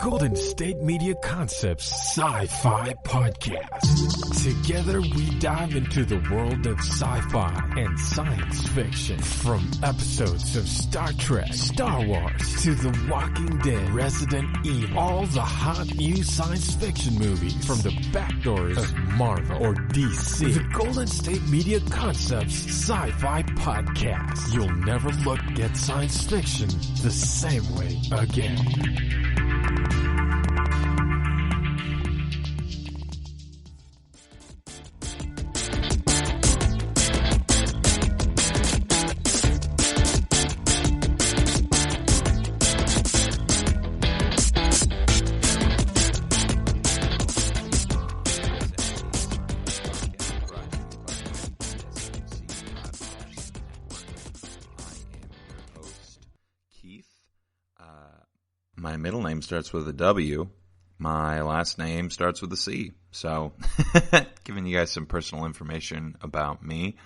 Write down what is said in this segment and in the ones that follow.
Golden State Media Concepts Sci-Fi Podcast. Together we dive into the world of sci-fi and science fiction. From episodes of Star Trek, Star Wars, to The Walking Dead, Resident Evil, all the hot new science fiction movies from the back doors of Marvel or DC. The Golden State Media Concepts Sci-Fi Podcast. You'll never look at science fiction the same way again. My middle name starts with a W. My last name starts with a C. So, giving you guys some personal information about me.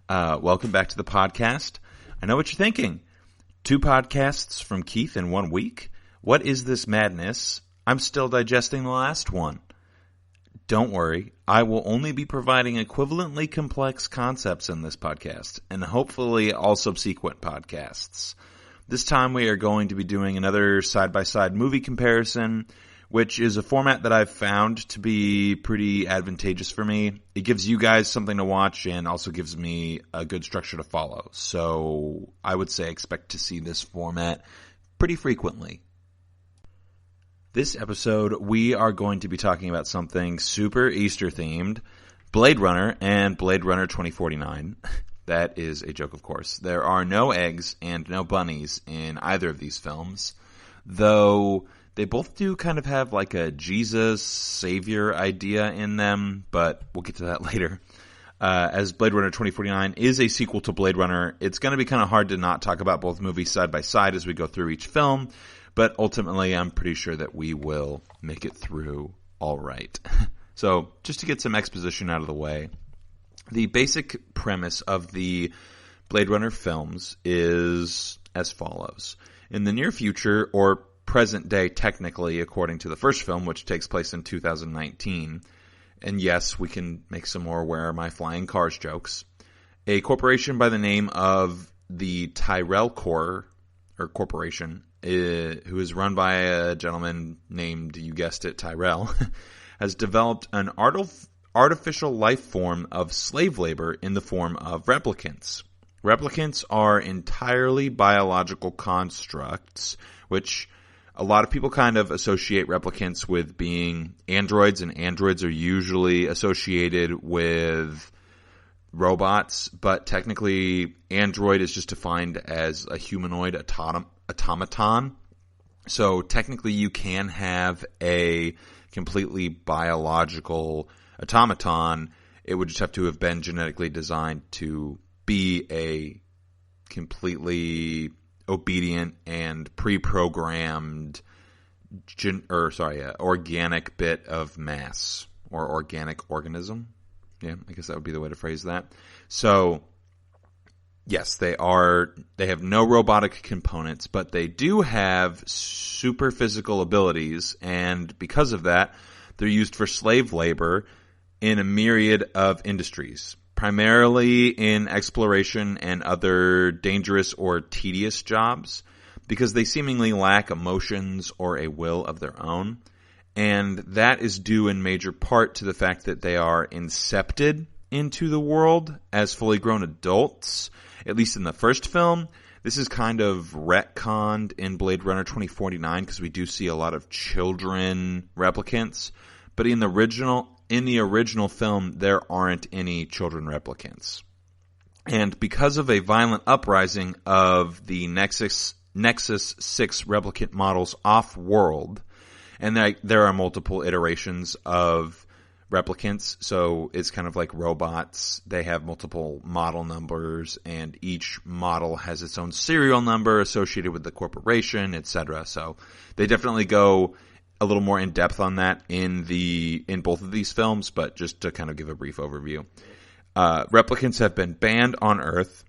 Welcome back to the podcast. I know what you're thinking. 2 podcasts from Keith in 1 week? What is this madness? I'm still digesting the last one. Don't worry. I will only be providing equivalently complex concepts in this podcast, and hopefully all subsequent podcasts. This time we are going to be doing another side-by-side movie comparison, which is a format that I've found to be pretty advantageous for me. It gives you guys something to watch and also gives me a good structure to follow. So I would say expect to see this format pretty frequently. This episode, we are going to be talking about something super Easter-themed, Blade Runner and Blade Runner 2049. That is a joke, of course. There are no eggs and no bunnies in either of these films, though they both do kind of have like a Jesus savior idea in them, but we'll get to that later. As Blade Runner 2049 is a sequel to Blade Runner, it's going to be kind of hard to not talk about both movies side by side as we go through each film, but ultimately I'm pretty sure that we will make it through all right. So just to get some exposition out of the way, the basic premise of the Blade Runner films is as follows. In the near future, or present day technically, according to the first film, which takes place in 2019, and yes, we can make some more Where Are My Flying Cars jokes, a corporation by the name of the Tyrell Corporation, who is run by a gentleman named, you guessed it, Tyrell, has developed an artificial life form of slave labor in the form of replicants. Replicants are entirely biological constructs, which a lot of people kind of associate replicants with being androids, and androids are usually associated with robots, but technically android is just defined as a humanoid automaton. So technically you can have a completely biological automaton. It would just have to have been genetically designed to be a completely obedient and pre-programmed organic bit of mass or organic organism. Yeah, I guess that would be the way to phrase that. So yes, they have no robotic components, but they do have super physical abilities, and because of that, they're used for slave labor in a myriad of industries, primarily in exploration and other dangerous or tedious jobs, because they seemingly lack emotions or a will of their own. And that is due in major part to the fact that they are incepted into the world as fully grown adults, at least in the first film. This is kind of retconned in Blade Runner 2049 because we do see a lot of children replicants. But in the original film, there aren't any children replicants. And because of a violent uprising of the Nexus 6 replicant models off-world, and there are multiple iterations of replicants, so it's kind of like robots. They have multiple model numbers, and each model has its own serial number associated with the corporation, etc. So they definitely go a little more in depth on that in both of these films, but just to kind of give a brief overview. Replicants have been banned on Earth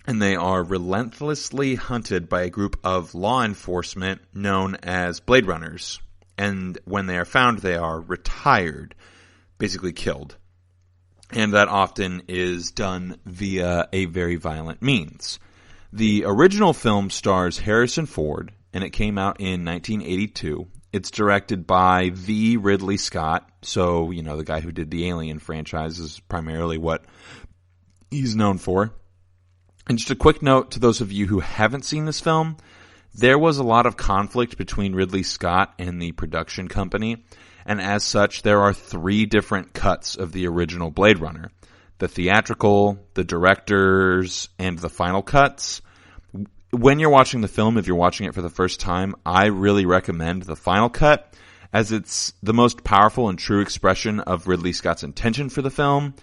and they are relentlessly hunted by a group of law enforcement known as bladerunners. And when they are found, they are retired, basically killed. And that often is done via a very violent means. The original film stars Harrison Ford, and it came out in 1982. It's directed by the Ridley Scott, so, the guy who did the Alien franchise is primarily what he's known for. And just a quick note to those of you who haven't seen this film, there was a lot of conflict between Ridley Scott and the production company, and as such, there are 3 different cuts of the original Blade Runner. The theatrical, the director's, and the final cuts. When you're watching the film, if you're watching it for the first time, I really recommend the final cut, as it's the most powerful and true expression of Ridley Scott's intention for the film.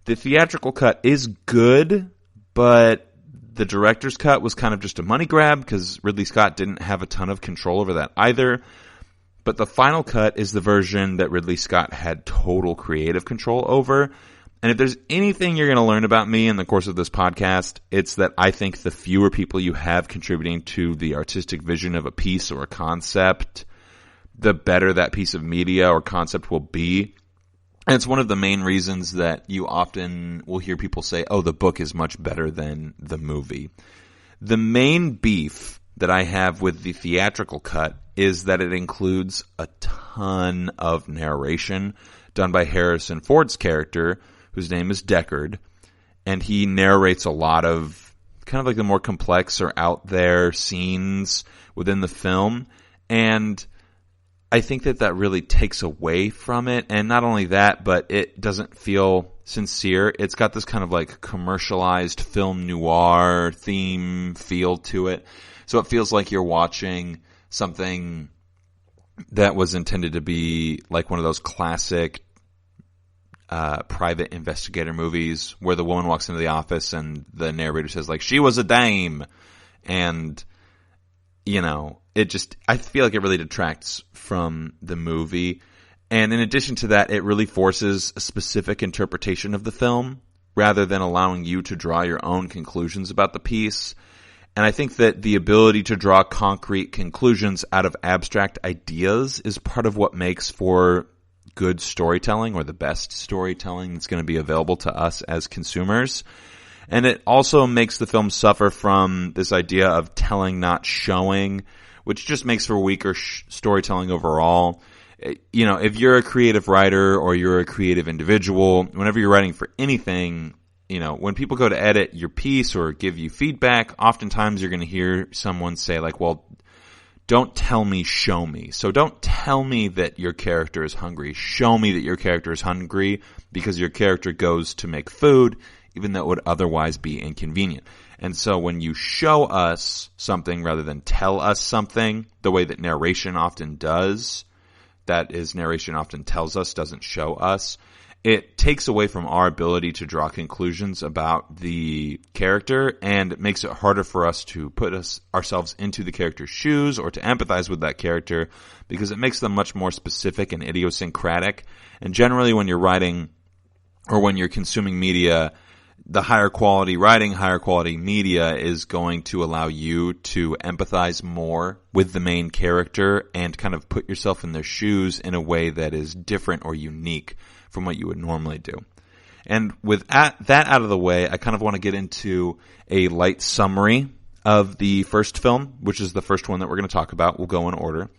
The theatrical cut is good, but the director's cut was kind of just a money grab because Ridley Scott didn't have a ton of control over that either. But the final cut is the version that Ridley Scott had total creative control over. And if there's anything you're going to learn about me in the course of this podcast, it's that I think the fewer people you have contributing to the artistic vision of a piece or a concept, the better that piece of media or concept will be. And it's one of the main reasons that you often will hear people say, oh, the book is much better than the movie. The main beef that I have with the theatrical cut is that it includes a ton of narration done by Harrison Ford's character, whose name is Deckard, and he narrates a lot of kind of like the more complex or out there scenes within the film, and I think that really takes away from it, and not only that, but it doesn't feel sincere. It's got this kind of like commercialized film noir theme feel to it, so it feels like you're watching something that was intended to be like one of those classic private investigator movies where the woman walks into the office and the narrator says like, she was a dame, and I feel like it really detracts from the movie. And in addition to that, it really forces a specific interpretation of the film rather than allowing you to draw your own conclusions about the piece. And I think that the ability to draw concrete conclusions out of abstract ideas is part of what makes for good storytelling, or the best storytelling that's going to be available to us as consumers. And it also makes the film suffer from this idea of telling, not showing, which just makes for weaker storytelling overall. If you're a creative writer or you're a creative individual, whenever you're writing for anything, when people go to edit your piece or give you feedback, oftentimes you're going to hear someone say like, well, don't tell me, show me. So don't tell me that your character is hungry. Show me that your character is hungry because your character goes to make food, even though it would otherwise be inconvenient. And so when you show us something rather than tell us something, the way that narration often does, that is, narration often tells us, doesn't show us, it takes away from our ability to draw conclusions about the character, and it makes it harder for us to put ourselves into the character's shoes or to empathize with that character, because it makes them much more specific and idiosyncratic. And generally when you're writing or when you're consuming media, the higher quality writing, higher quality media is going to allow you to empathize more with the main character and kind of put yourself in their shoes in a way that is different or unique from what you would normally do. And with that out of the way, I kind of want to get into a light summary of the first film, which is the first one that we're going to talk about. We'll go in order.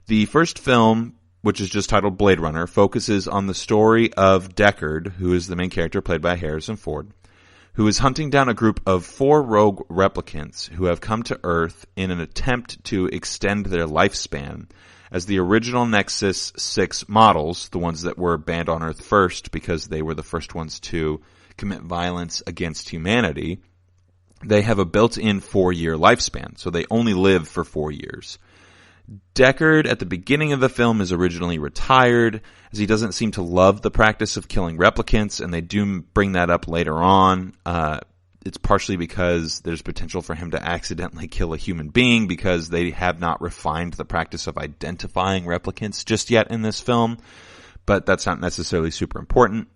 The first film, which is just titled Blade Runner, focuses on the story of Deckard, who is the main character played by Harrison Ford, who is hunting down a group of 4 rogue replicants who have come to Earth in an attempt to extend their lifespan, as the original Nexus 6 models, the ones that were banned on Earth first because they were the first ones to commit violence against humanity, they have a built-in 4-year lifespan, so they only live for 4 years. Deckard, at the beginning of the film, is originally retired, as he doesn't seem to love the practice of killing replicants, and they do bring that up later on. It's partially because there's potential for him to accidentally kill a human being because they have not refined the practice of identifying replicants just yet in this film, but that's not necessarily super important.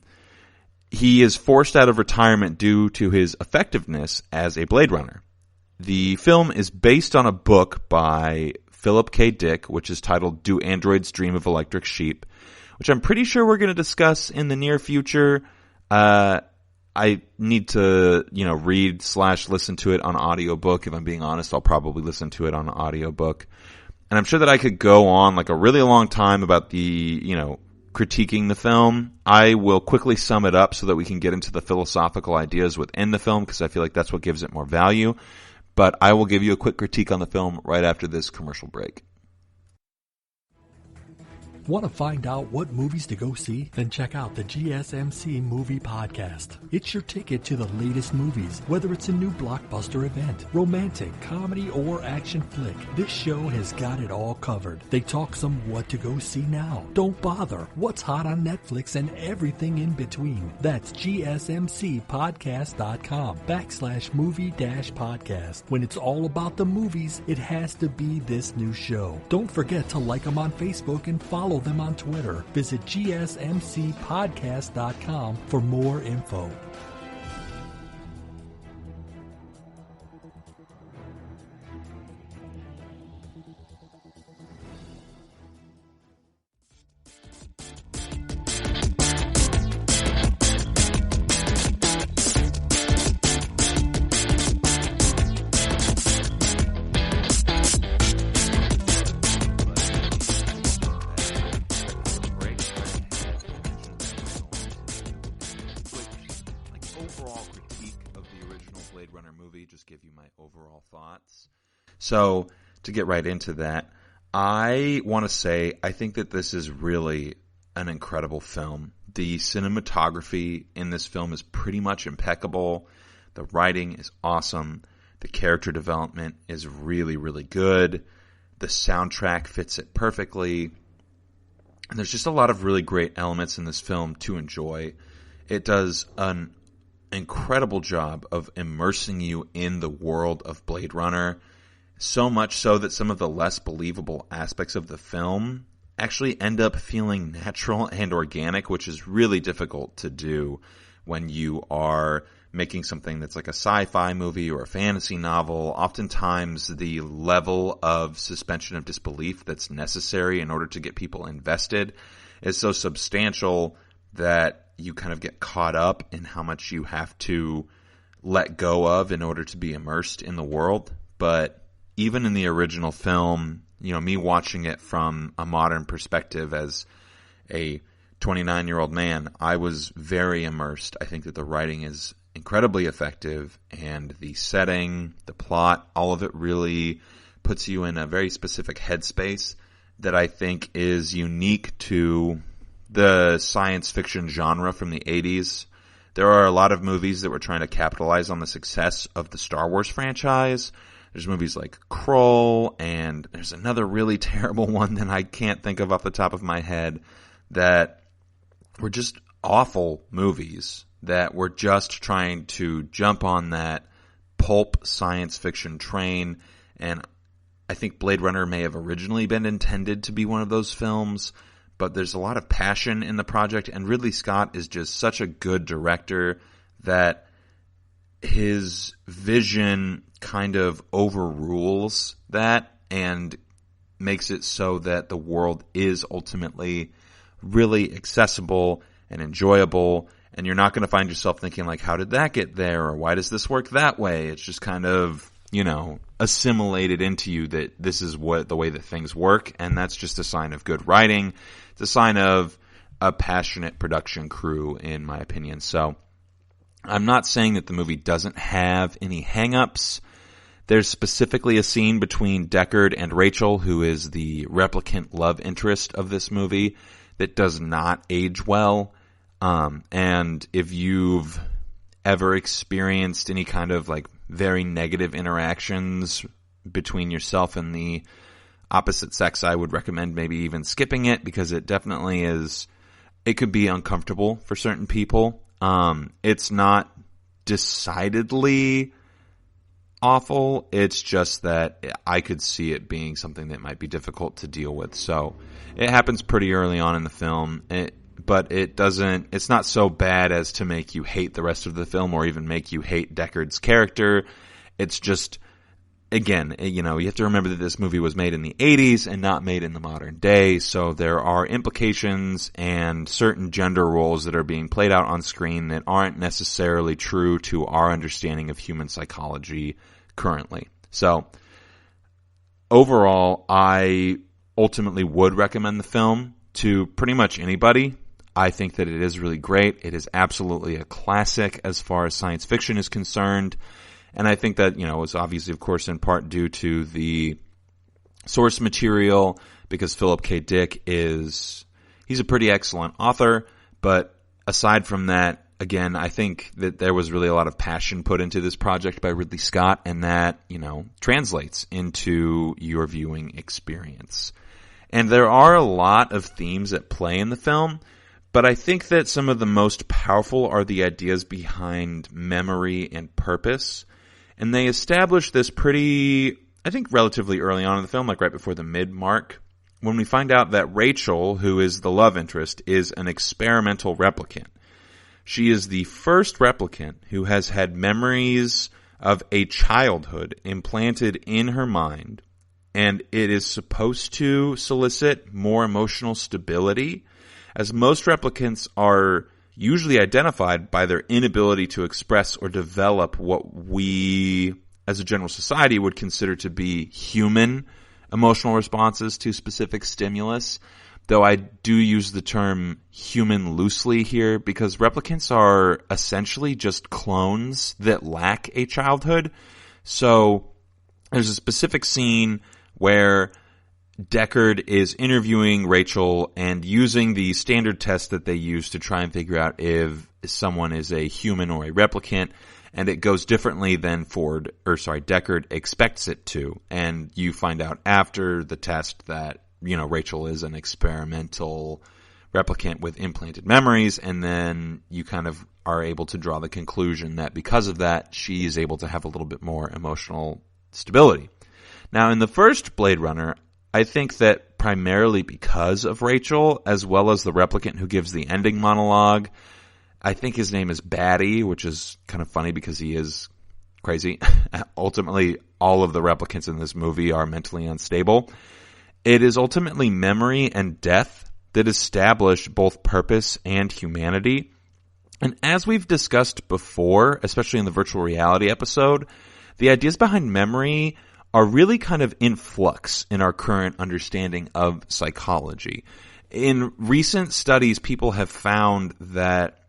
he is forced out of retirement due to his effectiveness as a Blade Runner. The film is based on a book by Philip K. Dick, which is titled Do Androids Dream of Electric Sheep, which I'm pretty sure we're going to discuss in the near future. I need to, read/listen to it on audiobook. If I'm being honest, I'll probably listen to it on audiobook. And I'm sure that I could go on like a really long time about the, critiquing the film. I will quickly sum it up so that we can get into the philosophical ideas within the film, because I feel like that's what gives it more value. But I will give you a quick critique on the film right after this commercial break. Want to find out what movies to go see? Then check out the GSMC Movie Podcast. It's your ticket to the latest movies, whether it's a new blockbuster event, romantic, comedy, or action flick. This show has got it all covered. They talk some what to go see now, don't bother, what's hot on Netflix, and everything in between. That's gsmcpodcast.com/movie-podcast. When it's all about the movies, it has to be this new show. Don't forget to like them on Facebook and follow them on Twitter. Visit gsmcpodcast.com for more info. So, to get right into that, I want to say I think that this is really an incredible film. The cinematography in this film is pretty much impeccable. The writing is awesome. The character development is really, really good. The soundtrack fits it perfectly. And there's just a lot of really great elements in this film to enjoy. It does an incredible job of immersing you in the world of Blade Runner. So much so that some of the less believable aspects of the film actually end up feeling natural and organic, which is really difficult to do when you are making something that's like a sci-fi movie or a fantasy novel. Oftentimes, the level of suspension of disbelief that's necessary in order to get people invested is so substantial that you kind of get caught up in how much you have to let go of in order to be immersed in the world. But even in the original film, me watching it from a modern perspective as a 29-year-old man, I was very immersed. I think that the writing is incredibly effective, and the setting, the plot, all of it really puts you in a very specific headspace that I think is unique to the science fiction genre from the 80s. There are a lot of movies that were trying to capitalize on the success of the Star Wars franchise. There's movies like Krull, and there's another really terrible one that I can't think of off the top of my head that were just awful movies that were just trying to jump on that pulp science fiction train. And I think Blade Runner may have originally been intended to be one of those films, but there's a lot of passion in the project, and Ridley Scott is just such a good director that his vision kind of overrules that and makes it so that the world is ultimately really accessible and enjoyable, and you're not going to find yourself thinking like, how did that get there, or why does this work that way? It's just kind of, assimilated into you that this is the way that things work, and that's just a sign of good writing. It's a sign of a passionate production crew, in my opinion. So I'm not saying that the movie doesn't have any hang-ups. There's specifically a scene between Deckard and Rachel, who is the replicant love interest of this movie, that does not age well. And if you've ever experienced any kind of like very negative interactions between yourself and the opposite sex, I would recommend maybe even skipping it, because it definitely is, it could be uncomfortable for certain people. It's not decidedly awful. It's just that I could see it being something that might be difficult to deal with. So it happens pretty early on in the film. but it's not so bad as to make you hate the rest of the film or even make you hate Deckard's character. It's just, again, you have to remember that this movie was made in the 80s and not made in the modern day, so there are implications and certain gender roles that are being played out on screen that aren't necessarily true to our understanding of human psychology currently. So, overall, I ultimately would recommend the film to pretty much anybody. I think that it is really great. It is absolutely a classic as far as science fiction is concerned. And I think that, it's obviously, of course, in part due to the source material, because Philip K. Dick he's a pretty excellent author. But aside from that, again, I think that there was really a lot of passion put into this project by Ridley Scott, and that, translates into your viewing experience. And there are a lot of themes at play in the film, but I think that some of the most powerful are the ideas behind memory and purpose. And they establish this relatively early on in the film, like right before the mid-mark, when we find out that Rachel, who is the love interest, is an experimental replicant. She is the first replicant who has had memories of a childhood implanted in her mind, and it is supposed to solicit more emotional stability, as most replicants are usually identified by their inability to express or develop what we, as a general society, would consider to be human emotional responses to specific stimulus. Though I do use the term human loosely here, because replicants are essentially just clones that lack a childhood. So there's a specific scene where Deckard is interviewing Rachel and using the standard test that they use to try and figure out if someone is a human or a replicant, and it goes differently than Deckard expects it to. And you find out after the test that, Rachel is an experimental replicant with implanted memories, and then you kind of are able to draw the conclusion that because of that, she is able to have a little bit more emotional stability. Now, in the first Blade Runner, I think that primarily because of Rachel, as well as the replicant who gives the ending monologue, I think his name is Batty, which is kind of funny because he is crazy. Ultimately, all of the replicants in this movie are mentally unstable. It is ultimately memory and death that establish both purpose and humanity. And as we've discussed before, especially in the virtual reality episode, the ideas behind memory are really kind of in flux in our current understanding of psychology. In recent studies, people have found that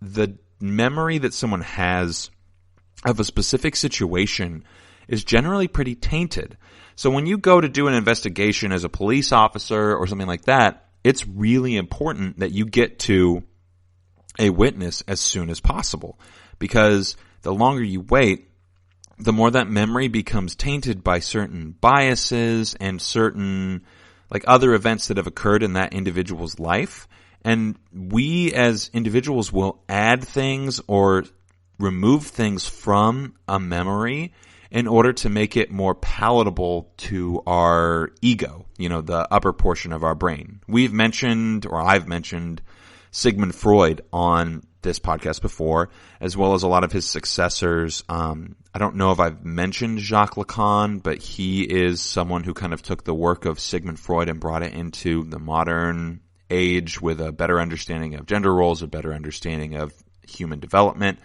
the memory that someone has of a specific situation is generally pretty tainted. So when you go to do an investigation as a police officer or something like that, it's really important that you get to a witness as soon as possible, because the longer you wait, the more that memory becomes tainted by certain biases and certain other events that have occurred in that individual's life. And we as individuals will add things or remove things from a memory in order to make it more palatable to our ego, the upper portion of our brain. I've mentioned Sigmund Freud on this podcast before, as well as a lot of his successors. I don't know if I've mentioned Jacques Lacan, but he is someone who kind of took the work of Sigmund Freud and brought it into the modern age with a better understanding of gender roles, a better understanding of human development,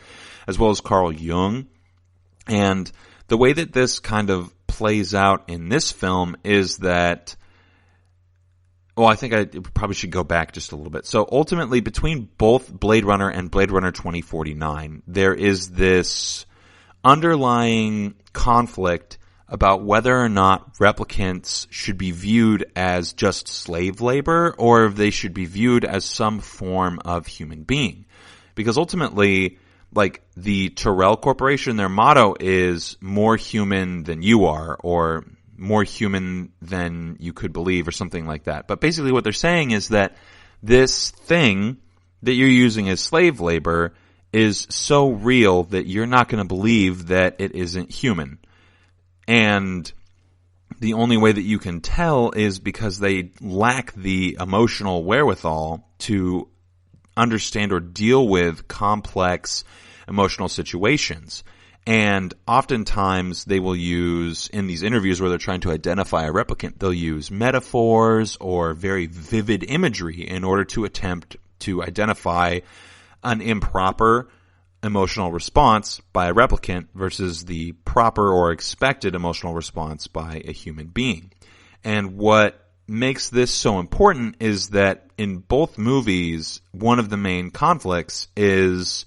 as well as Carl Jung. And the way that this kind of plays out in this film is that, I think I probably should go back just a little bit. So ultimately, between both Blade Runner and Blade Runner 2049, there is this underlying conflict about whether or not replicants should be viewed as just slave labor or if they should be viewed as some form of human being. Because ultimately, the Tyrell Corporation, their motto is more human than you are, or more human than you could believe, or something like that. But basically what they're saying is that this thing that you're using as slave labor is so real that you're not going to believe that it isn't human. And the only way that you can tell is because they lack the emotional wherewithal to understand or deal with complex emotional situations. And oftentimes they will use, in these interviews where they're trying to identify a replicant, they'll use metaphors or very vivid imagery in order to attempt to identify an improper emotional response by a replicant versus the proper or expected emotional response by a human being. And what makes this so important is that in both movies, one of the main conflicts is,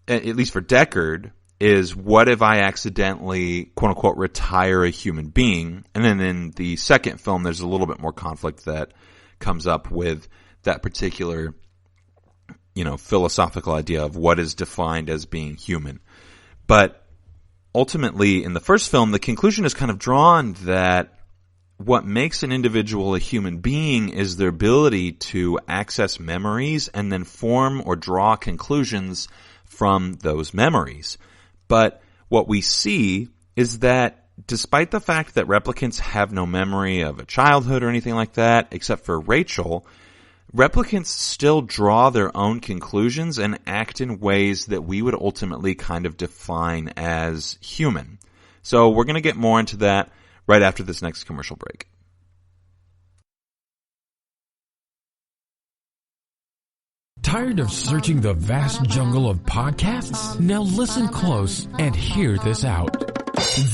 at least for Deckard, is what if I accidentally, quote unquote, retire a human being? And then in the second film, there's a little bit more conflict that comes up with that particular, philosophical idea of what is defined as being human. But ultimately, in the first film, the conclusion is kind of drawn that what makes an individual a human being is their ability to access memories and then form or draw conclusions from those memories. But what we see is that despite the fact that replicants have no memory of a childhood or anything like that, except for Rachel, replicants still draw their own conclusions and act in ways that we would ultimately kind of define as human. So we're going to get more into that right after this next commercial break. Tired of searching the vast jungle of podcasts? Now listen close and hear this out.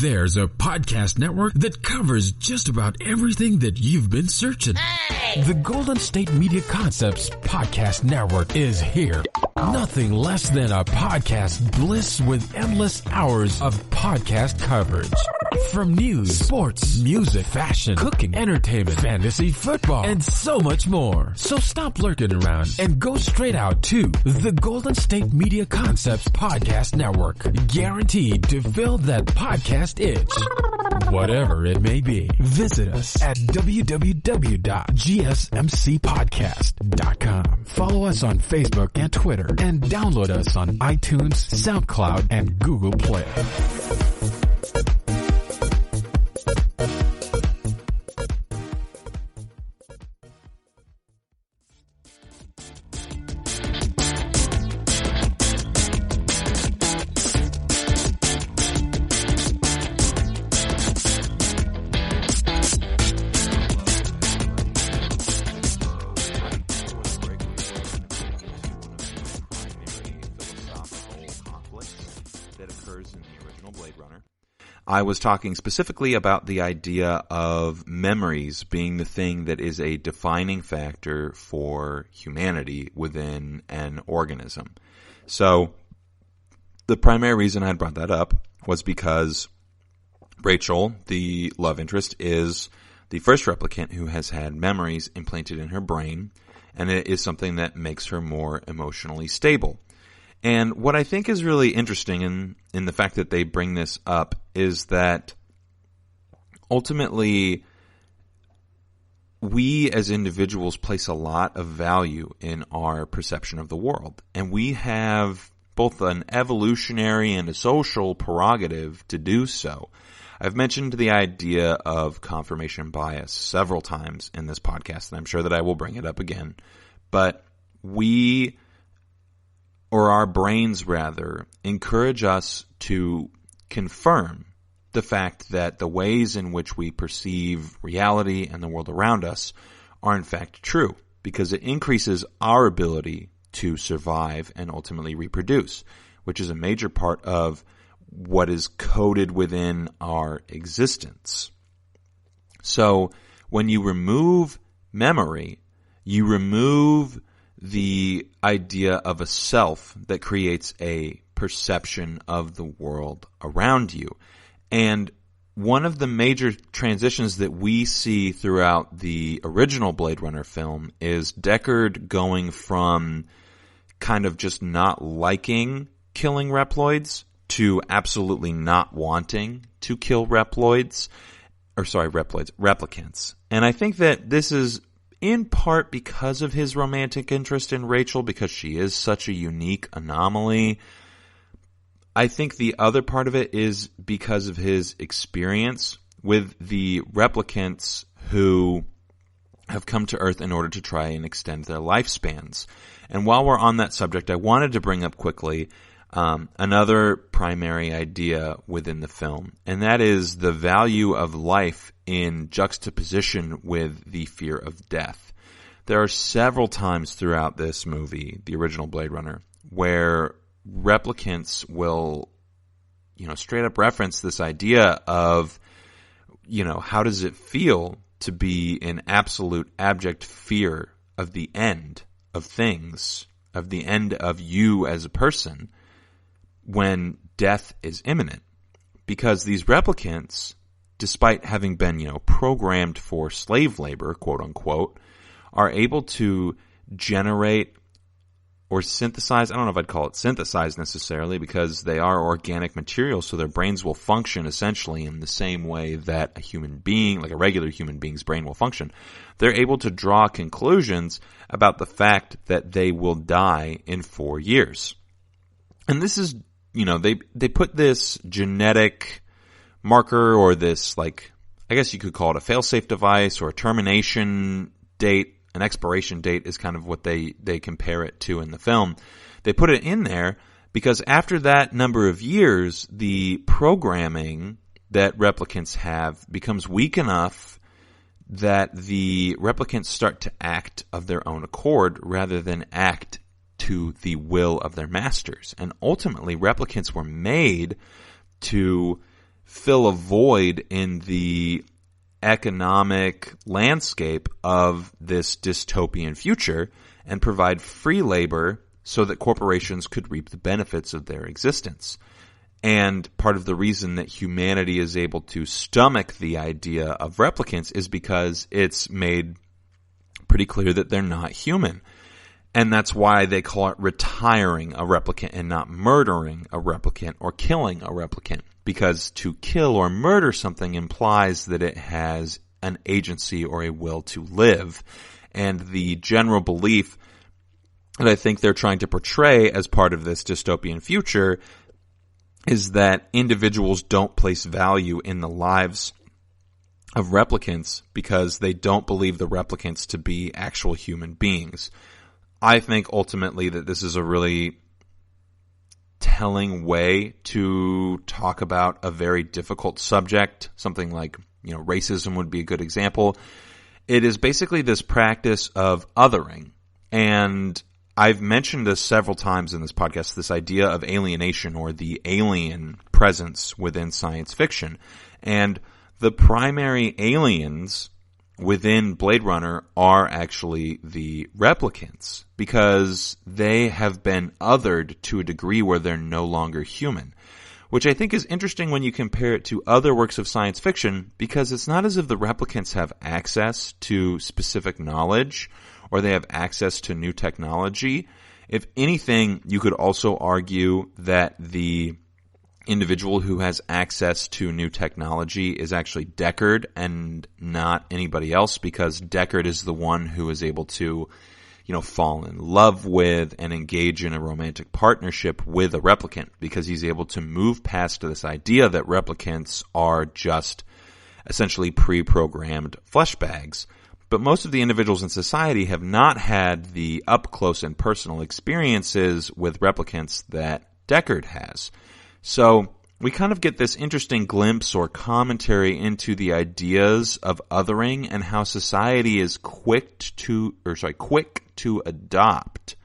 There's a podcast network that covers just about everything that you've been searching. Hey! The Golden State Media Concepts Podcast Network is here. Nothing less than a podcast bliss with endless hours of podcast coverage. From news, sports, music, fashion, cooking, entertainment, fantasy, football, and so much more. So stop lurking around and go straight out to the Golden State Media Concepts Podcast Network. Guaranteed to fill that podcast itch. Whatever it may be. Visit us at www.gsmcpodcast.com. Follow us on Facebook and Twitter and download us on iTunes, SoundCloud, and Google Play. I was talking specifically about the idea of memories being the thing that is a defining factor for humanity within an organism. So the primary reason I brought that up was because Rachel, the love interest, is the first replicant who has had memories implanted in her brain, and it is something that makes her more emotionally stable. And what I think is really interesting in the fact that they bring this up is that ultimately we as individuals place a lot of value in our perception of the world. And we have both an evolutionary and a social prerogative to do so. I've mentioned the idea of confirmation bias several times in this podcast, and I'm sure that I will bring it up again. But our brains rather, encourage us to confirm the fact that the ways in which we perceive reality and the world around us are in fact true, because it increases our ability to survive and ultimately reproduce, which is a major part of what is coded within our existence. So when you remove memory, you remove the idea of a self that creates a perception of the world around you. And one of the major transitions that we see throughout the original Blade Runner film is Deckard going from kind of just not liking killing reploids to absolutely not wanting to kill replicants. And I think that this is in part because of his romantic interest in Rachel, because she is such a unique anomaly. I think the other part of it is because of his experience with the replicants who have come to Earth in order to try and extend their lifespans. And while we're on that subject, I wanted to bring up quickly another primary idea within the film, and that is the value of life in juxtaposition with the fear of death. There are several times throughout this movie, the original Blade Runner, where replicants will, straight up reference this idea of, how does it feel to be in absolute abject fear of the end of things, of the end of you as a person, when death is imminent. Because these replicants, despite having been, programmed for slave labor, quote unquote, are able to generate or synthesize, I don't know if I'd call it synthesize necessarily, because they are organic materials, so their brains will function essentially in the same way that a human being, like a regular human being's brain will function. They're able to draw conclusions about the fact that they will die in 4 years. And this is, they put this genetic marker, or this, I guess you could call it a fail-safe device, or a termination date. An expiration date is kind of what they compare it to in the film. They put it in there because after that number of years, the programming that replicants have becomes weak enough that the replicants start to act of their own accord rather than act to the will of their masters. And ultimately, replicants were made to fill a void in the economic landscape of this dystopian future and provide free labor so that corporations could reap the benefits of their existence. And part of the reason that humanity is able to stomach the idea of replicants is because it's made pretty clear that they're not human. And that's why they call it retiring a replicant and not murdering a replicant or killing a replicant. Because to kill or murder something implies that it has an agency or a will to live. And the general belief that I think they're trying to portray as part of this dystopian future is that individuals don't place value in the lives of replicants because they don't believe the replicants to be actual human beings. I think ultimately that this is a really telling way to talk about a very difficult subject. Something like, racism would be a good example. It is basically this practice of othering. And I've mentioned this several times in this podcast, this idea of alienation or the alien presence within science fiction. And the primary aliens within Blade Runner are actually the replicants, because they have been othered to a degree where they're no longer human, which I think is interesting when you compare it to other works of science fiction, because it's not as if the replicants have access to specific knowledge or they have access to new technology. If anything, you could also argue that the individual who has access to new technology is actually Deckard and not anybody else, because Deckard is the one who is able to, fall in love with and engage in a romantic partnership with a replicant, because he's able to move past this idea that replicants are just essentially pre-programmed flesh bags. But most of the individuals in society have not had the up-close and personal experiences with replicants that Deckard has. So we kind of get this interesting glimpse or commentary into the ideas of othering and how society is quick to adopt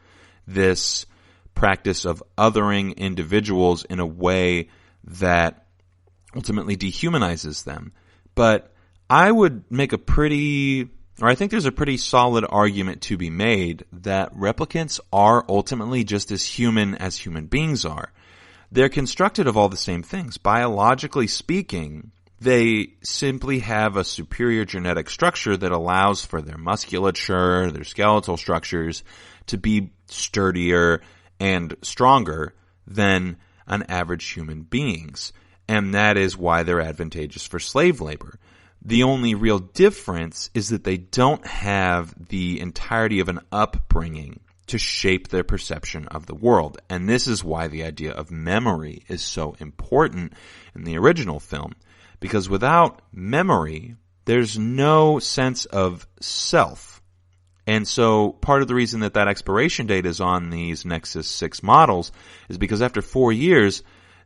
this practice of othering individuals in a way that ultimately dehumanizes them. But I would make I think there's a pretty solid argument to be made that replicants are ultimately just as human beings are. They're constructed of all the same things. Biologically speaking, they simply have a superior genetic structure that allows for their musculature, their skeletal structures to be sturdier and stronger than an average human being's. And that is why they're advantageous for slave labor. The only real difference is that they don't have the entirety of an upbringing to shape their perception of the world. And this is why the idea of memory is so important in the original film. Because without memory, there's no sense of self. And so part of the reason that expiration date is on these Nexus 6 models is because after 4 years,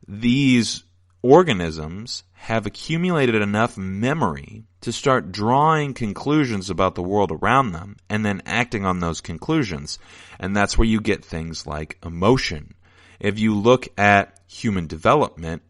these organisms have accumulated enough memory to start drawing conclusions about the world around them and then acting on those conclusions. And that's where you get things like emotion. If you look at human development,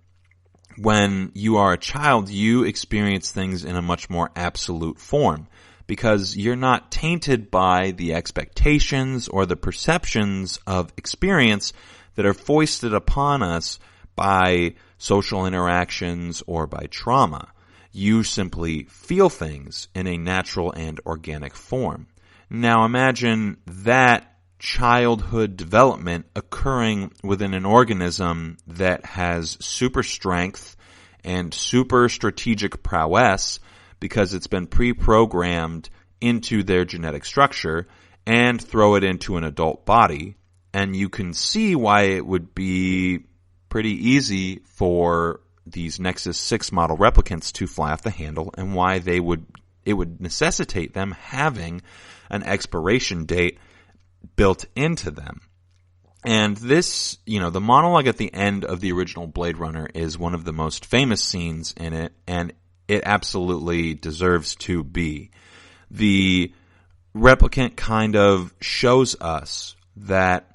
when you are a child, you experience things in a much more absolute form because you're not tainted by the expectations or the perceptions of experience that are foisted upon us by social interactions or by trauma. You simply feel things in a natural and organic form. Now imagine that childhood development occurring within an organism that has super strength and super strategic prowess because it's been pre-programmed into their genetic structure, and throw it into an adult body. And you can see why it would be pretty easy for these Nexus 6 model replicants to fly off the handle, and why it would necessitate them having an expiration date built into them. And this, the monologue at the end of the original Blade Runner is one of the most famous scenes in it, and it absolutely deserves to be. The replicant kind of shows us that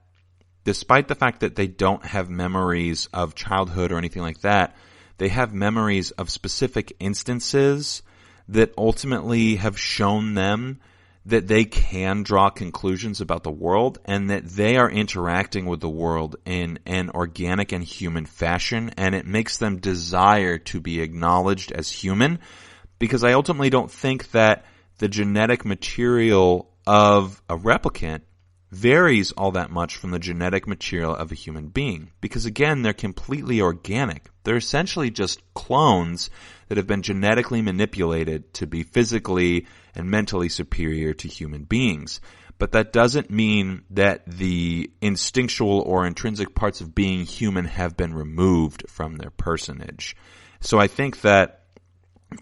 despite the fact that they don't have memories of childhood or anything like that, they have memories of specific instances that ultimately have shown them that they can draw conclusions about the world, and that they are interacting with the world in an organic and human fashion, and it makes them desire to be acknowledged as human, because I ultimately don't think that the genetic material of a replicant varies all that much from the genetic material of a human being, because again, they're completely organic. They're essentially just clones that have been genetically manipulated to be physically and mentally superior to human beings. But that doesn't mean that the instinctual or intrinsic parts of being human have been removed from their personage. So I think that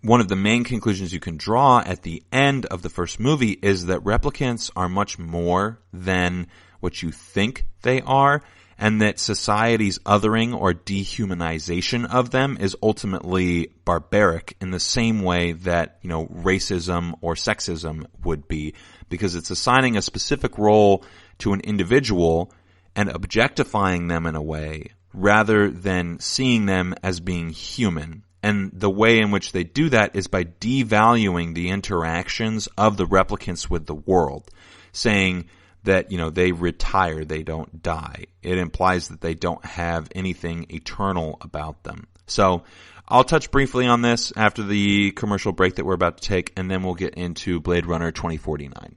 one of the main conclusions you can draw at the end of the first movie is that replicants are much more than what you think they are, and that society's othering or dehumanization of them is ultimately barbaric in the same way that, racism or sexism would be, because it's assigning a specific role to an individual and objectifying them in a way rather than seeing them as being human. And the way in which they do that is by devaluing the interactions of the replicants with the world, saying that, they retire, they don't die. It implies that they don't have anything eternal about them. So I'll touch briefly on this after the commercial break that we're about to take, and then we'll get into Blade Runner 2049.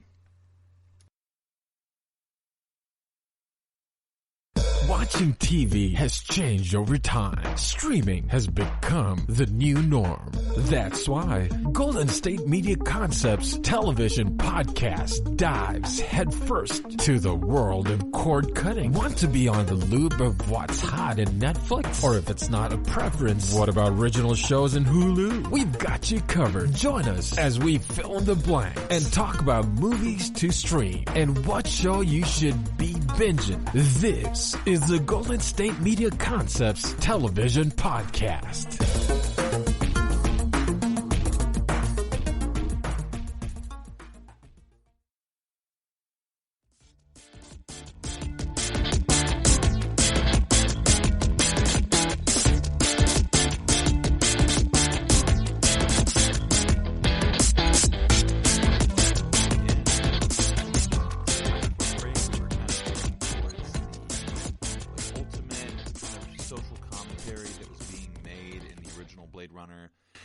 Watching TV has changed over time. Streaming has become the new norm. That's why Golden State Media Concepts television podcast dives headfirst to the world of cord cutting. Want to be on the loop of what's hot in Netflix? Or if it's not a preference, what about original shows in Hulu? We've got you covered. Join us as we fill in the blank and talk about movies to stream and what show you should be binging. This is the Golden State Media Concepts television podcast.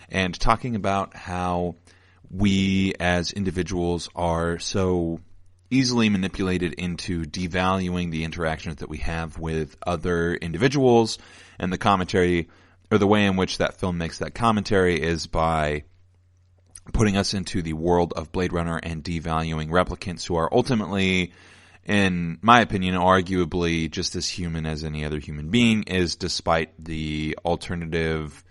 And talking about how we as individuals are so easily manipulated into devaluing the interactions that we have with other individuals, and the commentary, or the way in which that film makes that commentary, is by putting us into the world of Blade Runner and devaluing replicants who are ultimately, in my opinion, arguably just as human as any other human being is, despite the alternative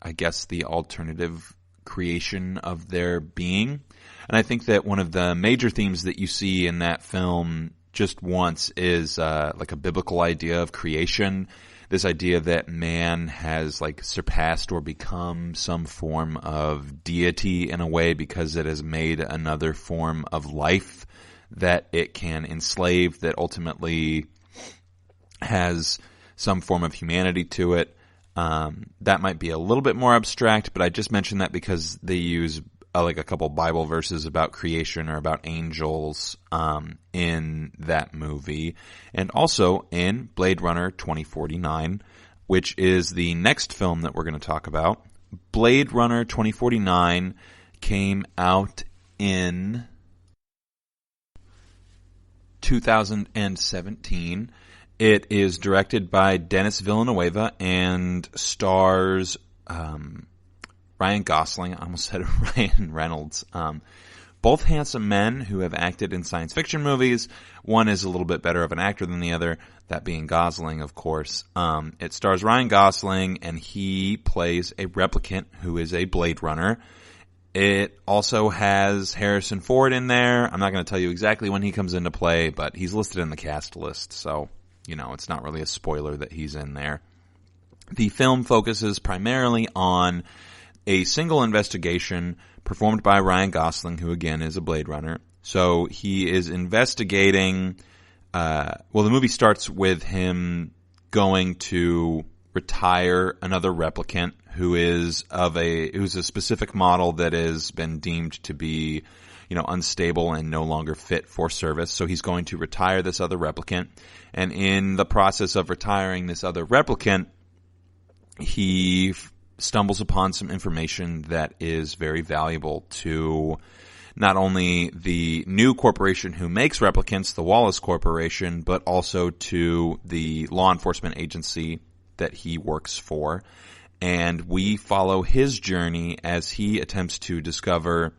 I guess, the alternative creation of their being. And I think that one of the major themes that you see in that film just once is like a biblical idea of creation. This idea that man has like surpassed or become some form of deity in a way because it has made another form of life that it can enslave, that ultimately has some form of humanity to it. That might be a little bit more abstract, but I just mentioned that because they use like a couple Bible verses about creation or about angels in that movie. And also in Blade Runner 2049, which is the next film that we're going to talk about. Blade Runner 2049 came out in 2017. It is directed by Denis Villeneuve and stars Ryan Gosling. I almost said Ryan Reynolds. Both handsome men who have acted in science fiction movies. One is a little bit better of an actor than the other, that being Gosling, of course. It stars Ryan Gosling, and he plays a replicant who is a Blade Runner. It also has Harrison Ford in there. I'm not going to tell you exactly when he comes into play, but he's listed in the cast list, so, you know, it's not really a spoiler that he's in there. The film focuses primarily on a single investigation performed by Ryan Gosling, who again is a Blade Runner. So he is investigating, the movie starts with him going to retire another replicant who's a specific model that has been deemed to be, you know, unstable and no longer fit for service. So he's going to retire this other replicant. And in the process of retiring this other replicant, he stumbles upon some information that is very valuable to not only the new corporation who makes replicants, the Wallace Corporation, but also to the law enforcement agency that he works for. And we follow his journey as he attempts to discover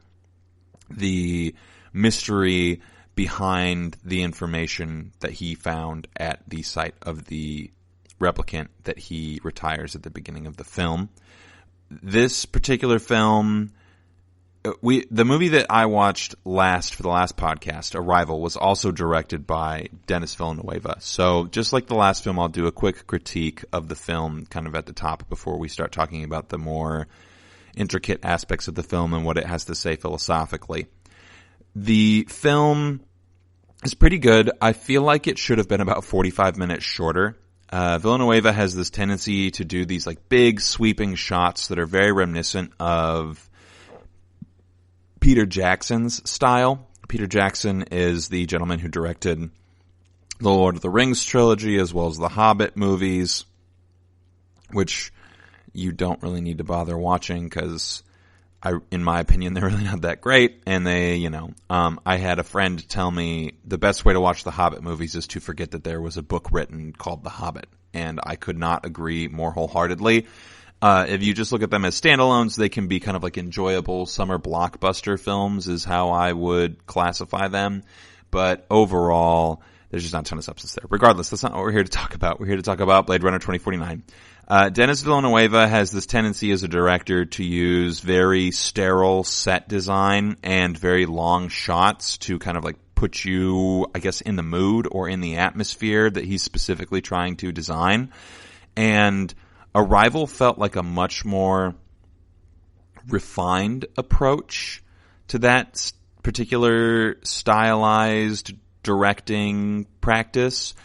the mystery behind the information that he found at the site of the replicant that he retires at the beginning of the film. This particular film, the movie that I watched last for the last podcast, Arrival, was also directed by Denis Villeneuve. So just like the last film, I'll do a quick critique of the film kind of at the top before we start talking about the more intricate aspects of the film and what it has to say philosophically. The film is pretty good. I feel like it should have been about 45 minutes shorter. Villeneuve has this tendency to do these like big sweeping shots that are very reminiscent of Peter Jackson's style. Peter Jackson is the gentleman who directed the Lord of the Rings trilogy as well as the Hobbit movies, which you don't really need to bother watching because in my opinion, they're really not that great. And they, I had a friend tell me the best way to watch the Hobbit movies is to forget that there was a book written called The Hobbit. And I could not agree more wholeheartedly. If you just look at them as standalones, they can be kind of like enjoyable summer blockbuster films is how I would classify them. But overall, there's just not a ton of substance there. Regardless, that's not what we're here to talk about. We're here to talk about Blade Runner 2049. Denis Villeneuve has this tendency as a director to use very sterile set design and very long shots to kind of like put you, I guess, in the mood or in the atmosphere that he's specifically trying to design. And Arrival felt like a much more refined approach to that particular stylized directing practice.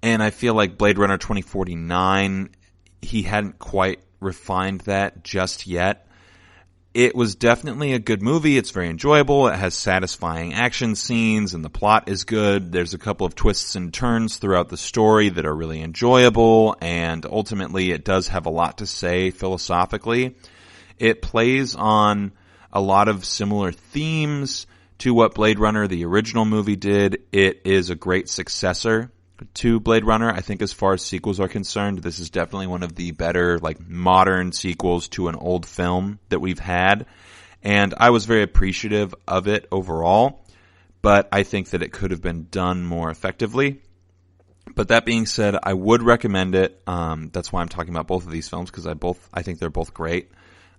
And I feel like Blade Runner 2049, he hadn't quite refined that just yet. It was definitely a good movie. It's very enjoyable. It has satisfying action scenes, and the plot is good. There's a couple of twists and turns throughout the story that are really enjoyable, and ultimately it does have a lot to say philosophically. It plays on a lot of similar themes to what Blade Runner, the original movie, did. It is a great successor to Blade Runner. I think as far as sequels are concerned, this is definitely one of the better, like, modern sequels to an old film that we've had. And I was very appreciative of it overall, but I think that it could have been done more effectively. But that being said, I would recommend it. That's why I'm talking about both of these films, because I think they're both great.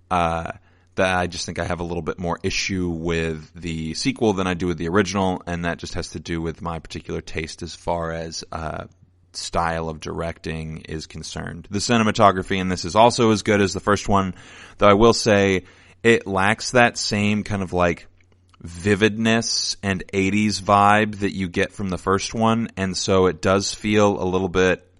That I just think I have a little bit more issue with the sequel than I do with the original, and that just has to do with my particular taste as far as style of directing is concerned. The cinematography in this is also as good as the first one, though I will say it lacks that same kind of like vividness and 80s vibe that you get from the first one, and so it does feel a little bit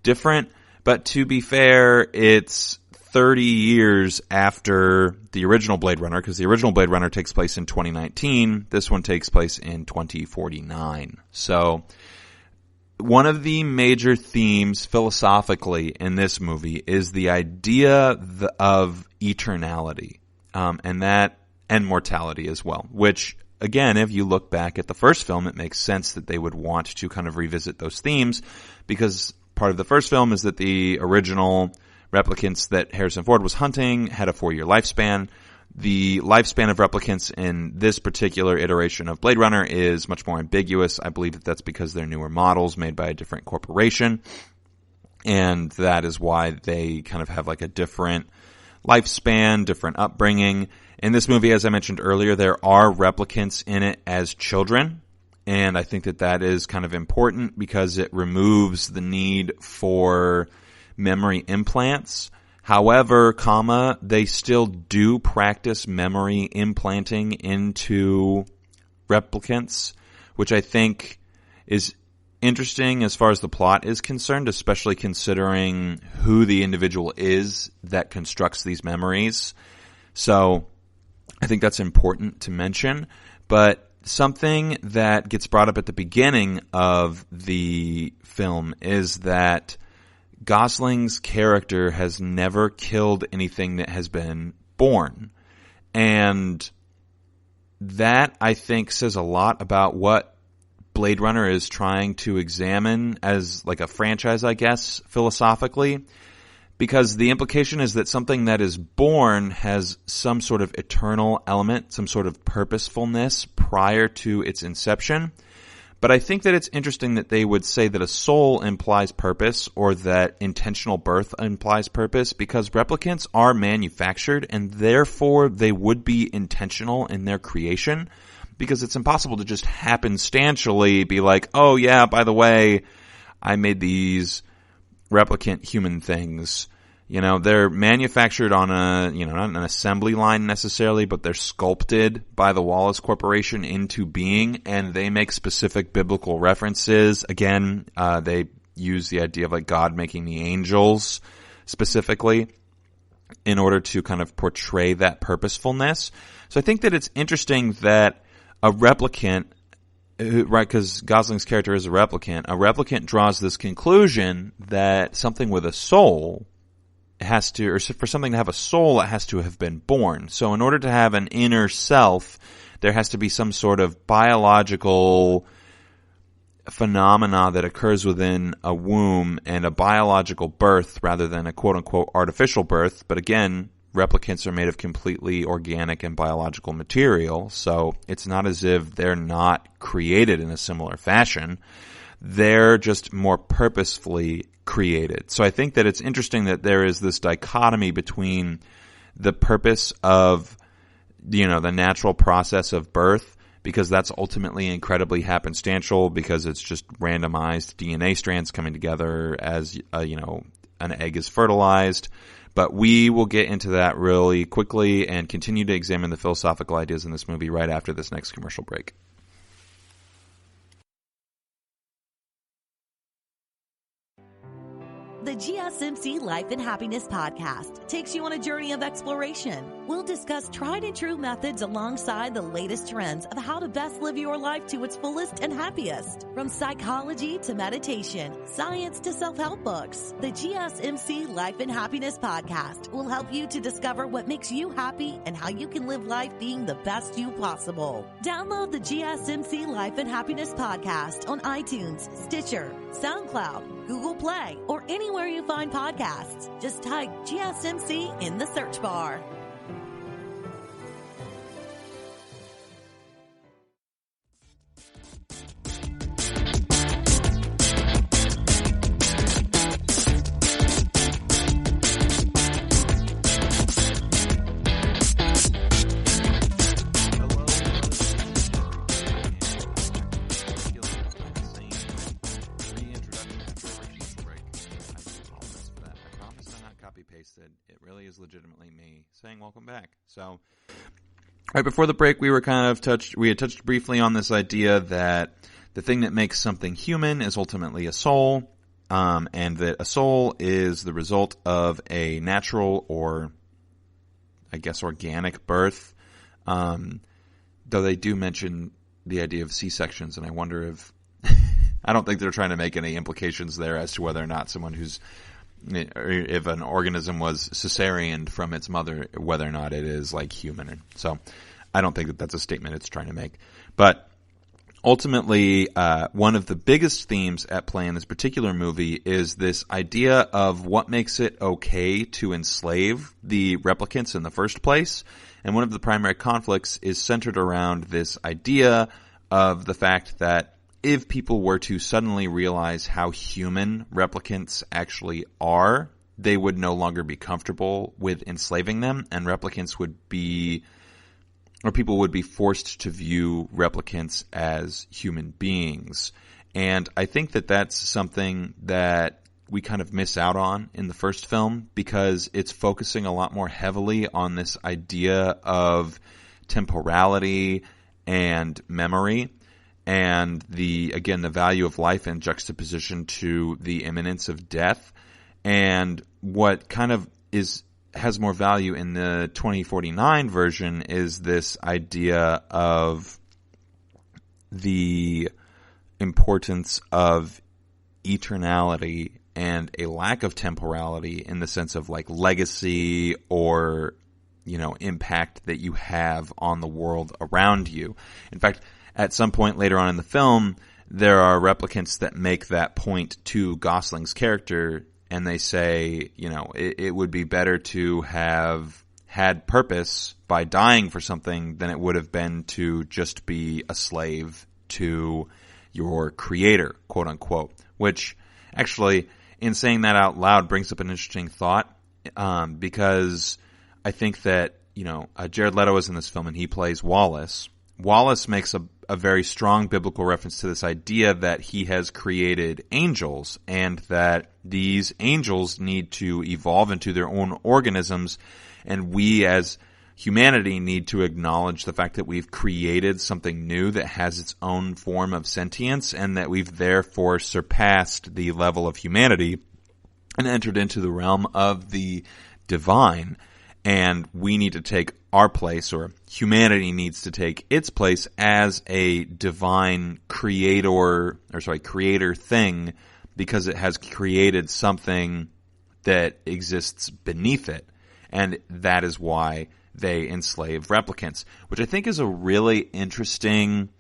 different. But to be fair, it's 30 years after the original Blade Runner, because the original Blade Runner takes place in 2019. This one takes place in 2049. So one of the major themes philosophically in this movie is the idea of eternality, and mortality as well, which, again, if you look back at the first film, it makes sense that they would want to kind of revisit those themes, because part of the first film is that the original replicants that Harrison Ford was hunting had a 4-year lifespan. The lifespan of replicants in this particular iteration of Blade Runner is much more ambiguous. I believe that that's because they're newer models made by a different corporation, and that is why they kind of have like a different lifespan, different upbringing. In this movie, as I mentioned earlier, there are replicants in it as children, and I think that that is kind of important because it removes the need for memory implants. However, they still do practice memory implanting into replicants, which I think is interesting as far as the plot is concerned, especially considering who the individual is that constructs these memories. So I think that's important to mention. But something that gets brought up at the beginning of the film is that Gosling's character has never killed anything that has been born. And that, I think, says a lot about what Blade Runner is trying to examine as like a franchise, I guess, philosophically. Because the implication is that something that is born has some sort of eternal element, some sort of purposefulness prior to its inception. But I think that it's interesting that they would say that a soul implies purpose, or that intentional birth implies purpose, because replicants are manufactured and therefore they would be intentional in their creation, because it's impossible to just happenstantially be like, oh yeah, by the way, I made these replicant human things. You know, they're manufactured on not an assembly line necessarily, but they're sculpted by the Wallace Corporation into being, and they make specific biblical references. Again, they use the idea of like God making the angels specifically in order to kind of portray that purposefulness. So I think that it's interesting that a replicant, right, because Gosling's character is a replicant draws this conclusion that something with a soul has to, or for something to have a soul, it has to have been born. So in order to have an inner self, there has to be some sort of biological phenomena that occurs within a womb and a biological birth rather than a quote-unquote artificial birth. But again, replicants are made of completely organic and biological material, so it's not as if they're not created in a similar fashion. They're just more purposefully created. So I think that it's interesting that there is this dichotomy between the purpose of, the natural process of birth, because that's ultimately incredibly happenstantial, because it's just randomized DNA strands coming together as, an egg is fertilized. But we will get into that really quickly and continue to examine the philosophical ideas in this movie right after this next commercial break. The GSMC Life and Happiness Podcast takes you on a journey of exploration. We'll discuss tried and true methods alongside the latest trends of how to best live your life to its fullest and happiest. From psychology to meditation, science to self-help books, the GSMC Life and Happiness Podcast will help you to discover what makes you happy and how you can live life being the best you possible. Download the GSMC Life and Happiness Podcast on iTunes, Stitcher, SoundCloud, Google Play, or anywhere you find podcasts. Just type GSMC in the search bar. copy-pasted. It really is legitimately me saying welcome back. So, right before the break, we had touched briefly on this idea that the thing that makes something human is ultimately a soul, and that a soul is the result of a natural or, I guess, organic birth. Though they do mention the idea of C-sections, and I wonder if I don't think they're trying to make any implications there as to whether or not if an organism was cesareaned from its mother, whether or not it is like human. So I don't think that that's a statement it's trying to make. But ultimately, one of the biggest themes at play in this particular movie is this idea of what makes it okay to enslave the replicants in the first place. And one of the primary conflicts is centered around this idea of the fact that if people were to suddenly realize how human replicants actually are, they would no longer be comfortable with enslaving them, and people would be forced to view replicants as human beings. And I think that that's something that we kind of miss out on in the first film, because it's focusing a lot more heavily on this idea of temporality and memory, and the value of life in juxtaposition to the imminence of death. And what kind of has more value in the 2049 version is this idea of the importance of eternality and a lack of temporality in the sense of like legacy or, impact that you have on the world around you. In fact, at some point later on in the film, there are replicants that make that point to Gosling's character, and they say, it would be better to have had purpose by dying for something than it would have been to just be a slave to your creator, quote unquote. Which actually, in saying that out loud, brings up an interesting thought, because I think that, Jared Leto is in this film and he plays Wallace. Wallace makes a very strong biblical reference to this idea that he has created angels, and that these angels need to evolve into their own organisms, and we as humanity need to acknowledge the fact that we've created something new that has its own form of sentience, and that we've therefore surpassed the level of humanity and entered into the realm of the divine. And we need to take our place, or humanity needs to take its place as a divine creator thing, because it has created something that exists beneath it. And that is why they enslave replicants, which I think is a really interesting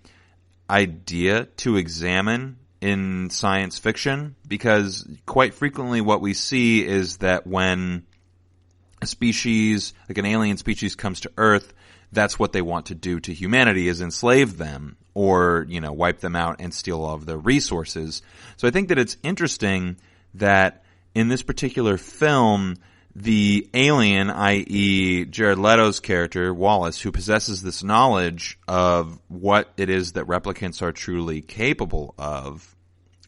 idea to examine in science fiction, because quite frequently what we see is that when a species, like an alien species, comes to Earth, that's what they want to do to humanity, is enslave them or, wipe them out and steal all of their resources. So I think that it's interesting that in this particular film, the alien, i.e. Jared Leto's character, Wallace, who possesses this knowledge of what it is that replicants are truly capable of,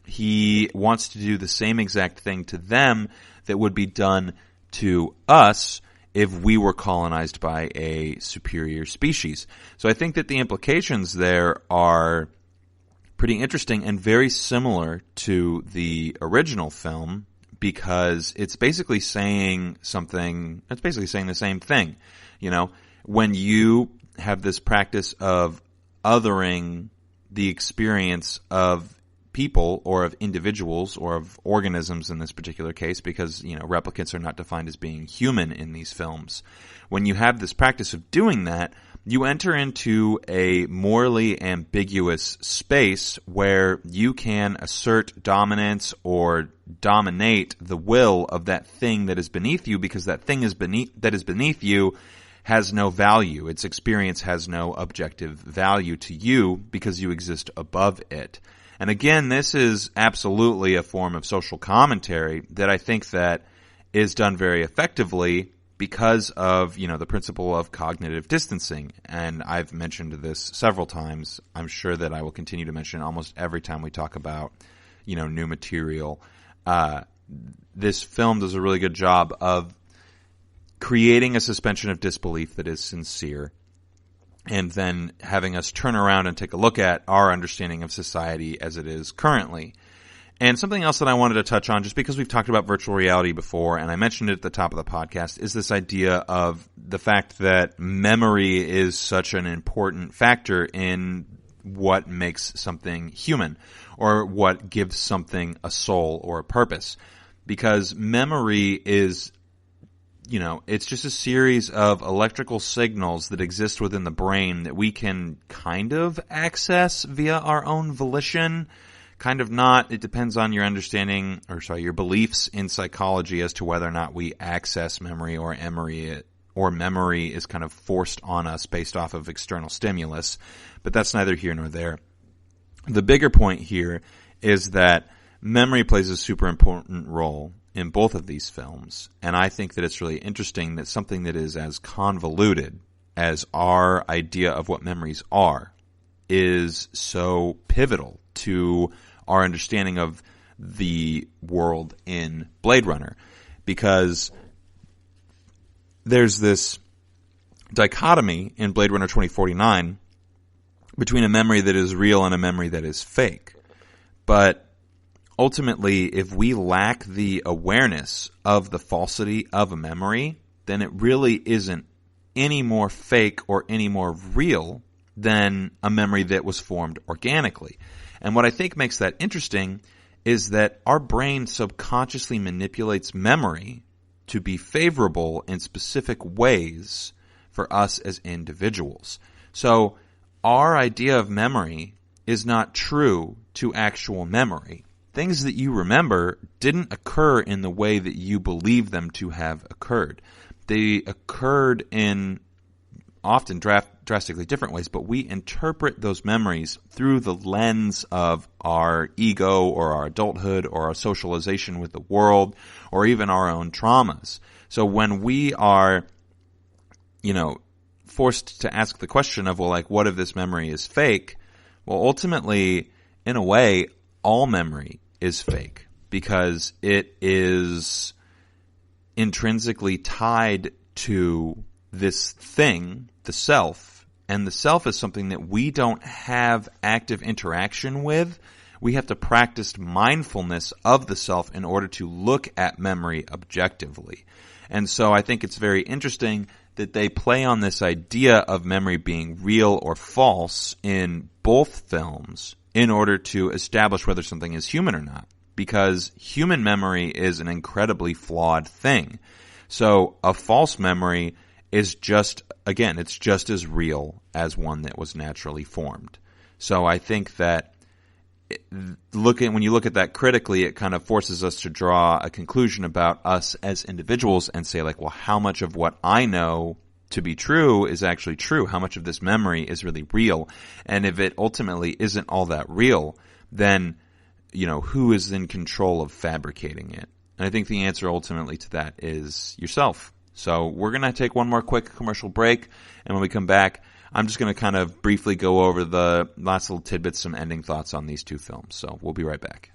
he wants to do the same exact thing to them that would be done to us if we were colonized by a superior species. So I think that the implications there are pretty interesting and very similar to the original film, because it's basically saying the same thing. When you have this practice of othering the experience of people, or of individuals, or of organisms in this particular case, because, replicants are not defined as being human in these films. When you have this practice of doing that, you enter into a morally ambiguous space where you can assert dominance or dominate the will of that thing that is beneath you, because that thing that is beneath you has no value. Its experience has no objective value to you because you exist above it. And again, this is absolutely a form of social commentary that I think that is done very effectively because of, the principle of cognitive distancing. And I've mentioned this several times. I'm sure that I will continue to mention almost every time we talk about, new material. this film does a really good job of creating a suspension of disbelief that is sincere, and then having us turn around and take a look at our understanding of society as it is currently. And something else that I wanted to touch on, just because we've talked about virtual reality before, and I mentioned it at the top of the podcast, is this idea of the fact that memory is such an important factor in what makes something human, or what gives something a soul or a purpose. Because memory is, it's just a series of electrical signals that exist within the brain that we can kind of access via our own volition. Kind of not. It depends on your understanding, your beliefs in psychology as to whether or not we access memory, or memory is kind of forced on us based off of external stimulus. But that's neither here nor there. The bigger point here is that memory plays a super important role in both of these films. And I think that it's really interesting that something that is as convoluted as our idea of what memories are is so pivotal to our understanding of the world in Blade Runner, because there's this dichotomy in Blade Runner 2049 between a memory that is real and a memory that is fake. But ultimately, if we lack the awareness of the falsity of a memory, then it really isn't any more fake or any more real than a memory that was formed organically. And what I think makes that interesting is that our brain subconsciously manipulates memory to be favorable in specific ways for us as individuals. So our idea of memory is not true to actual memory. Things that you remember didn't occur in the way that you believe them to have occurred. They occurred in often drastically different ways, but we interpret those memories through the lens of our ego or our adulthood or our socialization with the world or even our own traumas. So when we are, forced to ask the question of, what if this memory is fake? Well, ultimately, in a way, all memory is fake because it is intrinsically tied to this thing, the self, and the self is something that we don't have active interaction with. We have to practice mindfulness of the self in order to look at memory objectively. And so I think it's very interesting that they play on this idea of memory being real or false in both films in order to establish whether something is human or not, because human memory is an incredibly flawed thing. So a false memory is just as real as one that was naturally formed. So I think that when you look at that critically, it kind of forces us to draw a conclusion about us as individuals and say, how much of what I know to be true is actually true? How much of this memory is really real? And if it ultimately isn't all that real, then, who is in control of fabricating it? And I think the answer ultimately to that is yourself. So we're going to take one more quick commercial break, and when we come back, I'm just going to kind of briefly go over the last little tidbits, some ending thoughts on these two films. So we'll be right back.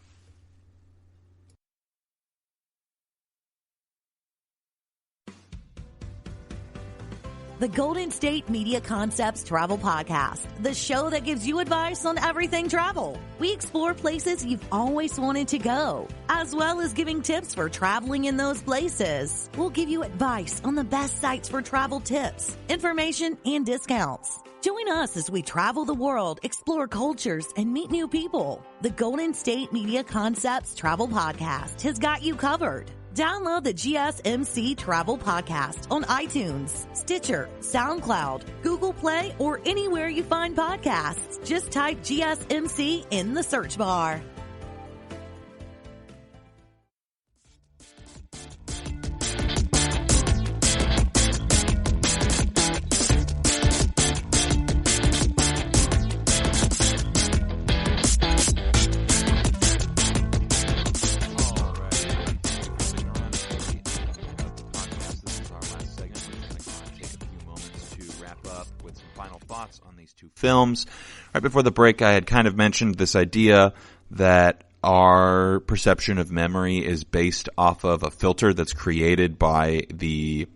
The Golden State Media Concepts Travel Podcast, the show that gives you advice on everything travel. We explore places you've always wanted to go, as well as giving tips for traveling in those places. We'll give you advice on the best sites for travel tips, information, and discounts. Join us as we travel the world, explore cultures, and meet new people. The Golden State Media Concepts Travel Podcast has got you covered. Download the GSMC Travel Podcast on iTunes, Stitcher, SoundCloud, Google Play, or anywhere you find podcasts. Just type GSMC in the search bar. Films. Right before the break, I had kind of mentioned this idea that our perception of memory is based off of a filter that's created by the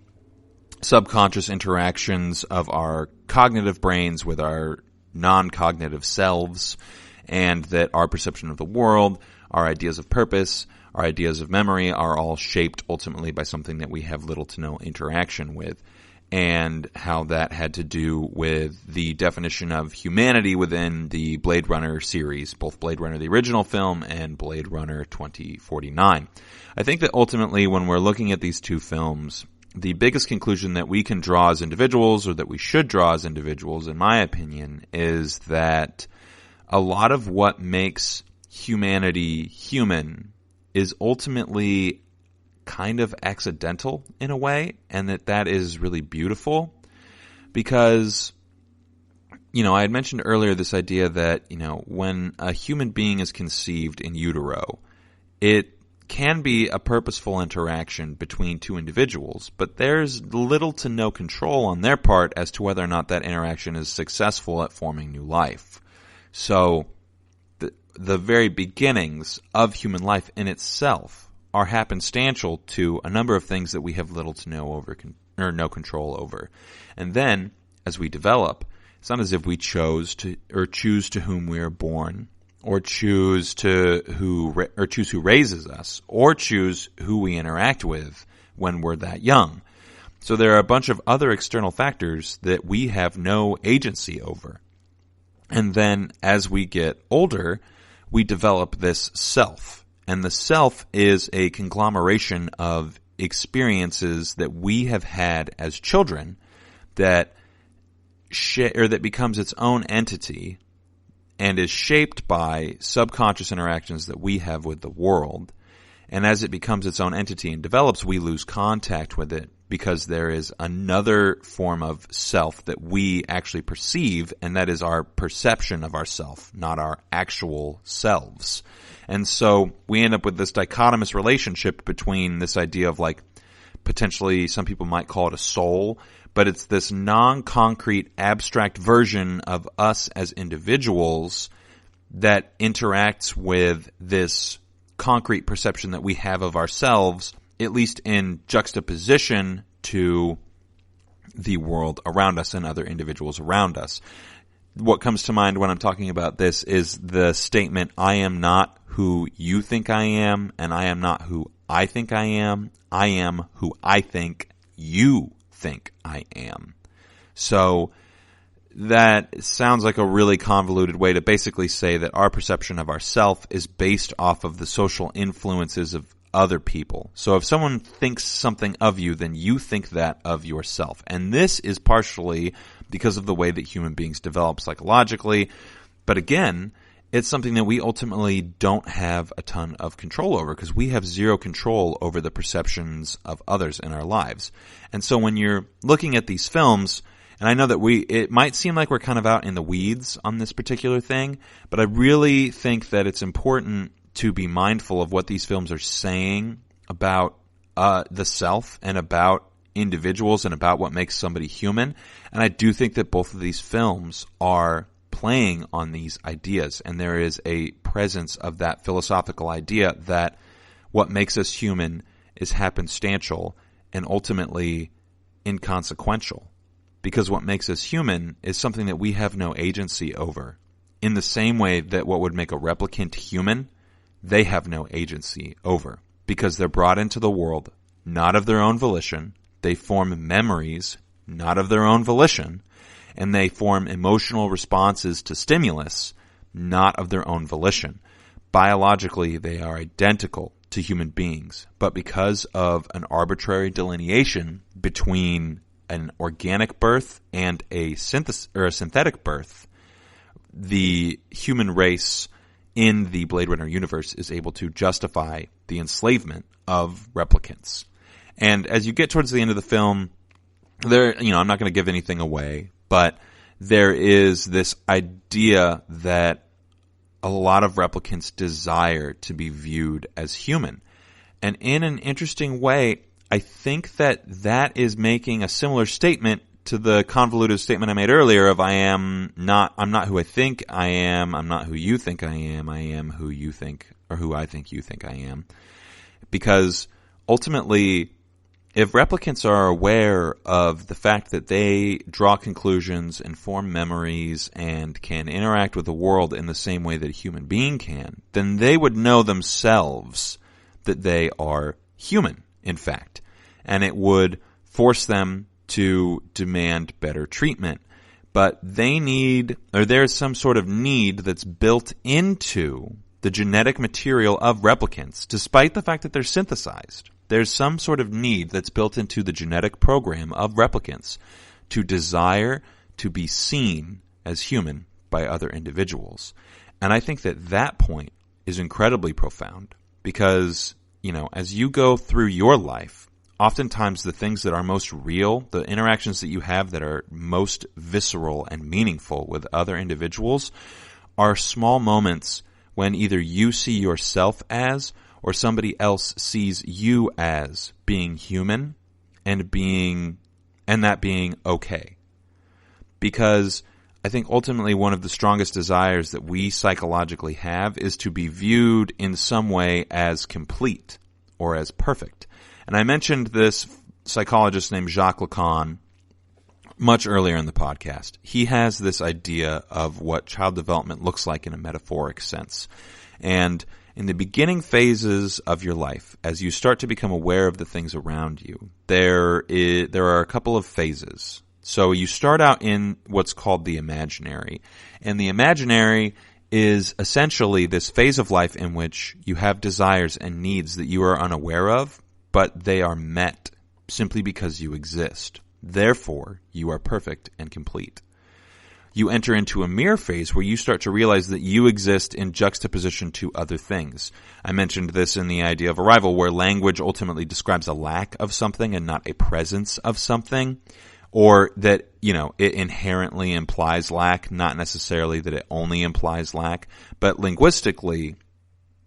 subconscious interactions of our cognitive brains with our non-cognitive selves, and that our perception of the world, our ideas of purpose, our ideas of memory are all shaped ultimately by something that we have little to no interaction with, and how that had to do with the definition of humanity within the Blade Runner series, both Blade Runner the original film and Blade Runner 2049. I think that ultimately when we're looking at these two films, the biggest conclusion that we can draw as individuals, or that we should draw as individuals, in my opinion, is that a lot of what makes humanity human is ultimately kind of accidental in a way, and that is really beautiful. Because, I had mentioned earlier this idea that, when a human being is conceived in utero, it can be a purposeful interaction between two individuals, but there's little to no control on their part as to whether or not that interaction is successful at forming new life. So the very beginnings of human life in itself are happenstantial to a number of things that we have little to no control over. And then, as we develop, it's not as if we choose to whom we are born, or choose who raises us, or choose who we interact with when we're that young. So there are a bunch of other external factors that we have no agency over. And then as we get older, we develop this self. And the self is a conglomeration of experiences that we have had as children that becomes its own entity and is shaped by subconscious interactions that we have with the world. And as it becomes its own entity and develops, we lose contact with it because there is another form of self that we actually perceive, and that is our perception of ourself, not our actual selves. And so we end up with this dichotomous relationship between this idea of, like, potentially some people might call it a soul, but it's this non-concrete abstract version of us as individuals that interacts with this concrete perception that we have of ourselves, at least in juxtaposition to the world around us and other individuals around us. What comes to mind when I'm talking about this is the statement, I am not who you think I am, and I am not who I think I am who I think you think I am. So that sounds like a really convoluted way to basically say that our perception of ourself is based off of the social influences of other people. So if someone thinks something of you, then you think that of yourself. And this is partially because of the way that human beings develop psychologically. But again, it's something that we ultimately don't have a ton of control over, because we have zero control over the perceptions of others in our lives. And so when you're looking at these films, and I know that it might seem like we're kind of out in the weeds on this particular thing, but I really think that it's important to be mindful of what these films are saying about the self and about individuals and about what makes somebody human. And I do think that both of these films are playing on these ideas, and there is a presence of that philosophical idea that what makes us human is happenstantial and ultimately inconsequential, because what makes us human is something that we have no agency over. In the same way that what would make a replicant human, they have no agency over, because they're brought into the world not of their own volition. They form memories not of their own volition, and they form emotional responses to stimulus not of their own volition. Biologically, they are identical to human beings, but because of an arbitrary delineation between an organic birth and a synthetic birth, the human race in the Blade Runner universe is able to justify the enslavement of replicants. And as you get towards the end of the film, I'm not going to give anything away, but there is this idea that a lot of replicants desire to be viewed as human. And in an interesting way, I think that is making a similar statement to the convoluted statement I made earlier of I'm not who I think I am not who you think I am who you think or who I think you think I am. Because ultimately, if replicants are aware of the fact that they draw conclusions and form memories and can interact with the world in the same way that a human being can, then they would know themselves that they are human, in fact. And it would force them to demand better treatment. But they need, or there's some sort of need that's built into the genetic material of replicants, despite the fact that they're synthesized. There's some sort of need that's built into the genetic program of replicants to desire to be seen as human by other individuals. And I think that that point is incredibly profound because, as you go through your life, oftentimes the things that are most real, the interactions that you have that are most visceral and meaningful with other individuals are small moments when either you see yourself as or somebody else sees you as being human and that being okay. Because I think ultimately one of the strongest desires that we psychologically have is to be viewed in some way as complete or as perfect. And I mentioned this psychologist named Jacques Lacan much earlier in the podcast. He has this idea of what child development looks like in a metaphoric sense. And in the beginning phases of your life, as you start to become aware of the things around you, there are a couple of phases. So you start out in what's called the imaginary. And the imaginary is essentially this phase of life in which you have desires and needs that you are unaware of, but they are met simply because you exist. Therefore, you are perfect and complete. You enter into a mirror phase where you start to realize that you exist in juxtaposition to other things. I mentioned this in the idea of arrival, where language ultimately describes a lack of something and not a presence of something, or that, it inherently implies lack, not necessarily that it only implies lack, but linguistically,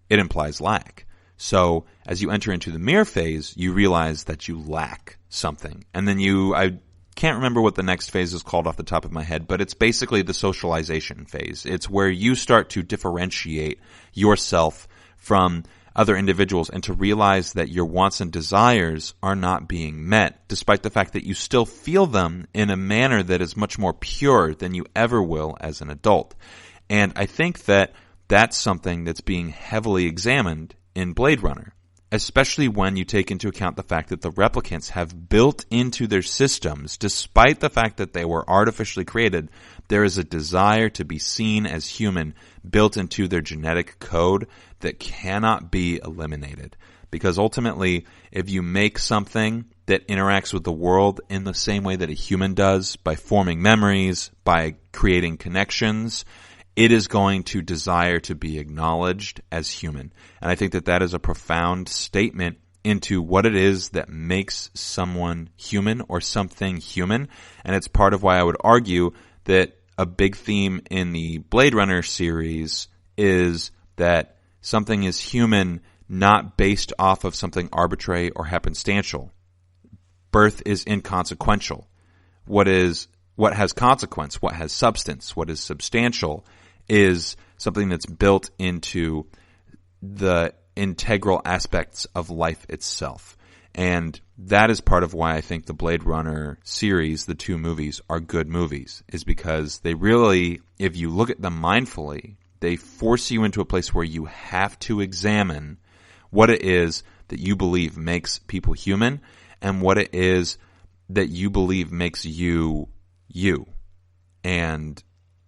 it implies lack. So as you enter into the mirror phase, you realize that you lack something. And then I can't remember what the next phase is called off the top of my head, but it's basically the socialization phase. It's where you start to differentiate yourself from other individuals and to realize that your wants and desires are not being met, despite the fact that you still feel them in a manner that is much more pure than you ever will as an adult. And I think that that's something that's being heavily examined in Blade Runner, especially when you take into account the fact that the replicants have built into their systems, despite the fact that they were artificially created, there is a desire to be seen as human built into their genetic code that cannot be eliminated. Because ultimately, if you make something that interacts with the world in the same way that a human does, by forming memories, by creating connections, it is going to desire to be acknowledged as human. And I think that that is a profound statement into what it is that makes someone human or something human. And it's part of why I would argue that a big theme in the Blade Runner series is that something is human not based off of something arbitrary or happenstantial. Birth is inconsequential. What has consequence, what has substance, what is substantial is something that's built into the integral aspects of life itself. And that is part of why I think the Blade Runner series, the two movies, are good movies, is because they really, if you look at them mindfully, they force you into a place where you have to examine what it is that you believe makes people human and what it is that you believe makes you you. And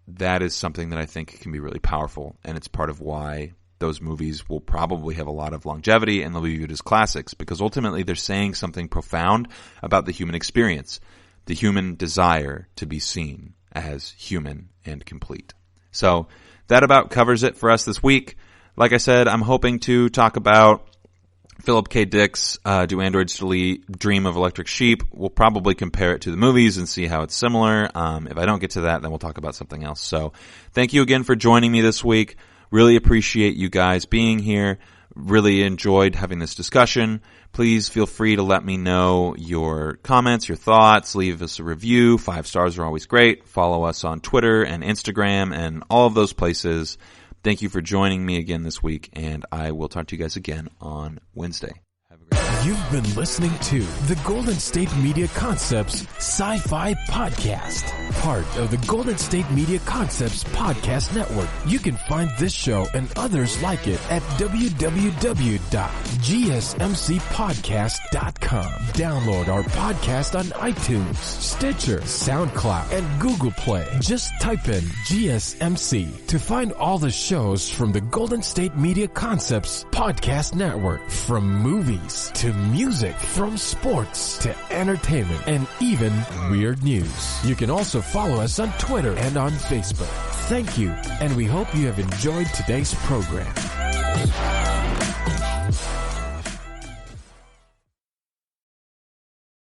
that is something that I think can be really powerful, and it's part of why those movies will probably have a lot of longevity and they'll be viewed as classics, because ultimately they're saying something profound about the human experience, the human desire to be seen as human and complete. So that about covers it for us this week. Like I said, I'm hoping to talk about Philip K. Dick's Do Androids Dream of Electric Sheep. We'll probably compare it to the movies and see how it's similar. If I don't get to that, then we'll talk about something else. So thank you again for joining me this week. Really appreciate you guys being here. Really enjoyed having this discussion. Please feel free to let me know your comments, your thoughts. Leave us a review. 5 stars are always great. Follow us on Twitter and Instagram and all of those places. Thank you for joining me again this week, and I will talk to you guys again on Wednesday. You've been listening to the Golden State Media Concepts Sci-Fi Podcast, part of the Golden State Media Concepts Podcast Network. You can find this show and others like it at www.gsmcpodcast.com. Download our podcast on iTunes, Stitcher, SoundCloud, and Google Play. Just type in GSMC to find all the shows from the Golden State Media Concepts Podcast Network, from movies to music, from sports to entertainment, and even weird news. You can also follow us on Twitter and on Facebook. Thank you, and we hope you have enjoyed today's program.